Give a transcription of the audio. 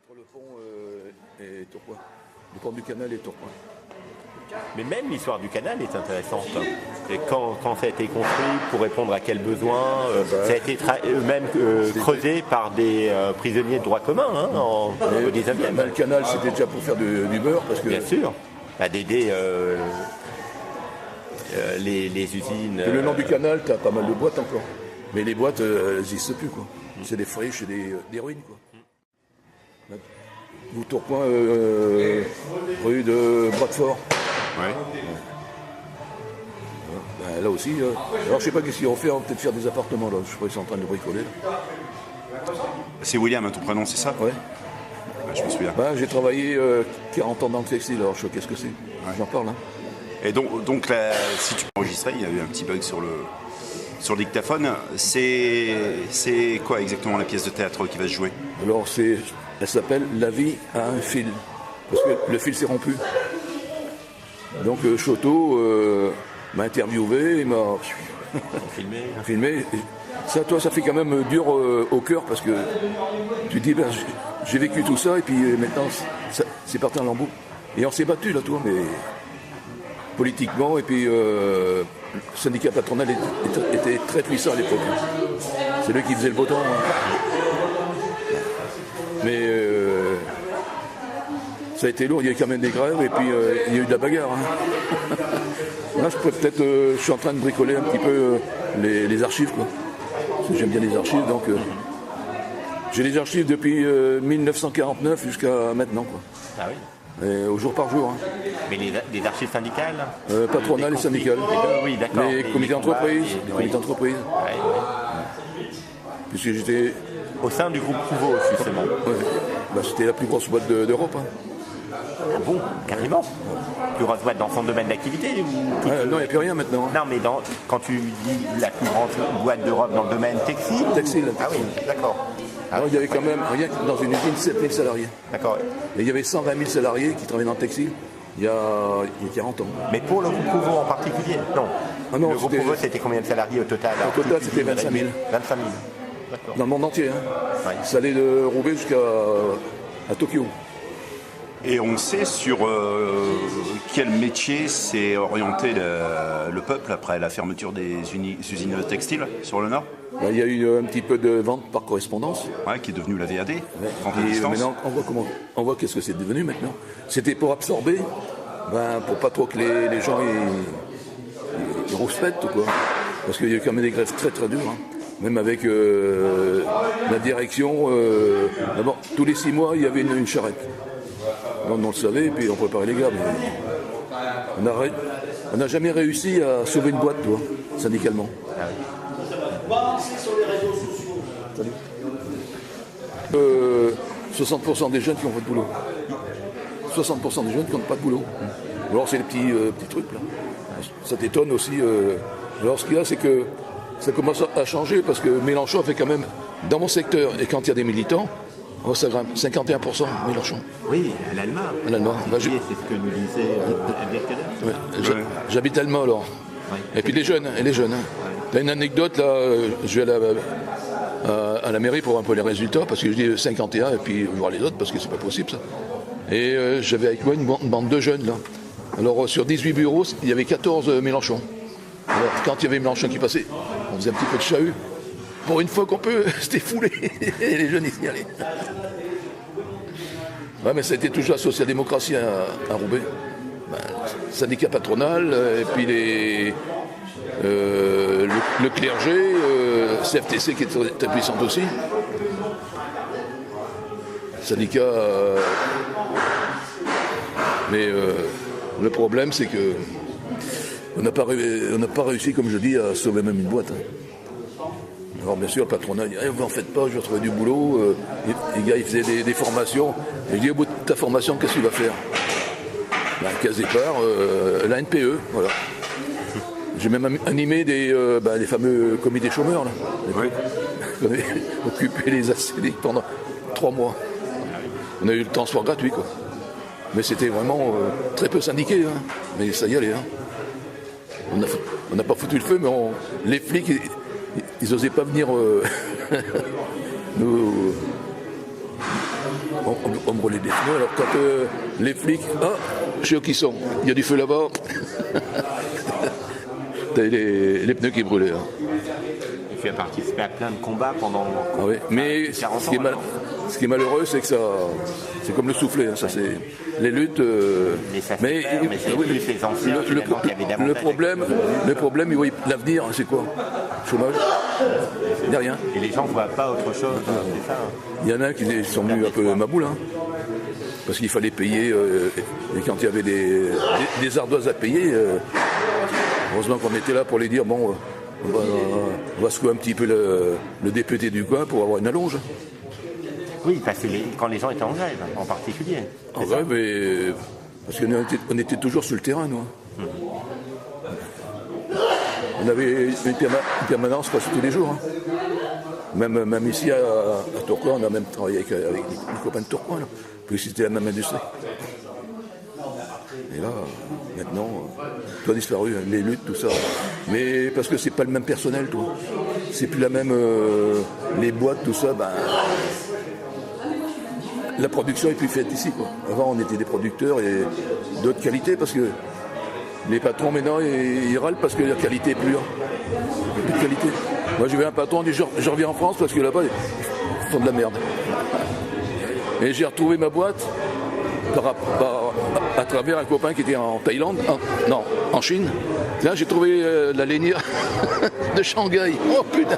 Entre le pont et Tourcoing. Le pont du canal et Tourcoing. Mais même l'histoire du canal est intéressante. Et quand ça a été construit, pour répondre à quels besoins, ça a été même creusé par des prisonniers de droit commun au 19e. Le canal, c'était déjà pour faire du beurre. Parce que... Bien sûr, d'aider les usines. Le long du canal, tu as pas mal de boîtes encore. Mais les boîtes, elles n'existent plus, quoi. C'est des friches et des ruines, quoi. Vous, Tourcoing, rue de Bradford. Ouais. Ben, là aussi. Alors je sais pas qu'est-ce qu'ils vont faire, on va peut-être faire des appartements là. Je crois qu'ils sont en train de bricoler. C'est William, ton prénom, c'est ça? Ouais. Je me souviens. Ben, j'ai travaillé 40 ans dans le textile, alors je sais qu'est-ce que c'est. Ouais. J'en parle. Hein. Et donc là, si tu peux enregistrer, il y a eu un petit bug sur le dictaphone. C'est quoi exactement la pièce de théâtre qui va se jouer? Alors elle s'appelle La vie à un fil. Parce que le fil s'est rompu. Donc Choteau m'a interviewé, il m'a filmé. Ça, toi, ça fait quand même dur au cœur parce que tu te dis, ben, j'ai vécu tout ça et puis maintenant, c'est parti en lambeaux. Et on s'est battu là, toi, mais politiquement, et puis le syndicat patronal était très puissant à l'époque. C'est lui qui faisait le beau temps. Hein. Mais ça a été lourd, il y a eu quand même des grèves et puis il y a eu de la bagarre. Hein. Là, je suis en train de bricoler un petit peu les archives, quoi. Parce que j'aime bien les archives, donc j'ai les archives depuis 1949 jusqu'à maintenant, quoi. Ah oui. Et au jour par jour. Hein. Mais les archives syndicales patronales et syndicales. Oui, d'accord. Les comités d'entreprise. Les comités d'entreprise. Puisque j'étais... Au sein du groupe Prouveau, justement. Ouais. Bah, c'était la plus grosse boîte d'Europe. Hein. Ah bon, carrément. Plus grosse boîte dans son domaine d'activité ou... Non, il n'y a plus rien maintenant. Non, mais quand tu dis la plus grande boîte d'Europe dans le domaine textile. Ah oui, d'accord. Alors, il y avait quand même, rien que dans une usine, 7000 salariés. D'accord. Et il y avait 120 000 salariés qui travaillaient dans le textile il y a 40 ans. Mais pour le groupe Prouveau en particulier? Non. Ah non, le groupe Prouveau, c'était combien de salariés au total? Au total, c'était 25 000. 25 000. D'accord. Dans le monde entier. Hein. Ouais. Ça allait de Roubaix jusqu'à Tokyo. Et on sait sur quel métier s'est orienté le peuple après la fermeture des usines textiles sur le Nord? Là, il y a eu un petit peu de vente par correspondance. Ouais, qui est devenu la VAD. Ouais. Et maintenant, on voit qu'est-ce que c'est devenu maintenant. C'était pour absorber, pour pas trop que les gens ils rouspètent, quoi. Parce qu'il y a eu quand même des grèves très très dures. Hein. Même avec la direction, d'abord, tous les 6 mois, il y avait une charrette. On le savait, et puis on préparait les gars. Mais on n'a jamais réussi à sauver une boîte, toi, syndicalement. Ah oui. 60% des jeunes qui n'ont pas de boulot. 60% des jeunes qui n'ont pas de boulot. Alors c'est les petits trucs là. Ça t'étonne aussi. Alors ce qu'il y a, c'est que ça commence à changer parce que Mélenchon fait quand même, dans mon secteur, et quand il y a des militants, ça grimpe 51% Mélenchon. Oui, à l'Allemagne. À l'Allemagne. C'est ce que nous disait Albert Kader. J'habite allemand alors. Ouais. Et puis les jeunes. Hein. Ouais. T'as une anecdote là, je vais à la mairie pour voir un peu les résultats, parce que je dis 51 et puis voir les autres parce que c'est pas possible ça. Et j'avais avec moi une bande de jeunes là. Alors sur 18 bureaux, il y avait 14 Mélenchon. Alors quand il y avait Mélenchon qui passait, on faisait un petit peu de chahut. Pour une fois qu'on peut, c'était foulé. Et les jeunes ils y allaient. Ouais, mais ça a été toujours la social-démocratie à Roubaix. Syndicat patronal, et puis le clergé, CFTC qui est très puissante aussi. Syndicat. Mais le problème, c'est que on n'a pas réussi, comme je dis, à sauver même une boîte. Hein. Alors bien sûr, le patronat dit vous en faites pas, je vais retrouver du boulot. Les gars, ils faisaient des formations. Et je dis au bout de ta formation, qu'est-ce que tu vas faire? Case départ, la NPE, voilà. J'ai même animé des fameux comités chômeurs, là. Oui. On avait occupé les ACD pendant 3 mois. On a eu le transport gratuit, quoi. Mais c'était vraiment très peu syndiqué, hein. Mais ça y allait, hein. On n'a pas foutu le feu, mais les flics, ils n'osaient pas venir nous on brûlait des pneus. Alors quand les flics, je sais où ils sont, il y a du feu là-bas. T'as les pneus qui brûlaient. Hein. Et tu as participé à plein de combats pendant. Ah oui. Mais 40 ce qui est malheureux, c'est que ça, c'est comme le soufflet. Hein, ça, c'est les luttes. Mais ça fait peur, mais c'est plus les anciens finalement qui avaient davantage. Le problème, oui, l'avenir, c'est quoi? Chômage. Il n'y a rien. Et les gens ne voient pas autre chose. C'est ça. Il y en a qui sont venus un peu maboule, hein, parce qu'il fallait payer. Et quand il y avait des ardoises à payer, heureusement qu'on était là pour les dire bon, on va secouer un petit peu le député du coin pour avoir une allonge. Oui, parce que quand les gens étaient en grève, en particulier. En grève, mais parce qu'on était toujours sur le terrain, nous. On avait une permanence presque tous les jours. Hein. Même ici à Tourcoing, on a même travaillé avec les copains de Tourcoing, puis c'était la même industrie. Et là, maintenant, tout a disparu, les luttes, tout ça. Mais parce que c'est pas le même personnel, toi. C'est plus la même. Les boîtes, tout ça, la production est plus faite ici, quoi. Avant, on était des producteurs et d'autres qualités, parce que les patrons, maintenant, ils râlent parce que la qualité est plus là. Plus de qualité. Moi, j'ai vu un patron, il dit je reviens en France parce que là-bas, ils font de la merde. Et j'ai retrouvé ma boîte à travers un copain qui était en Thaïlande, en Chine. Là, j'ai trouvé la lainière de Shanghai. Oh putain!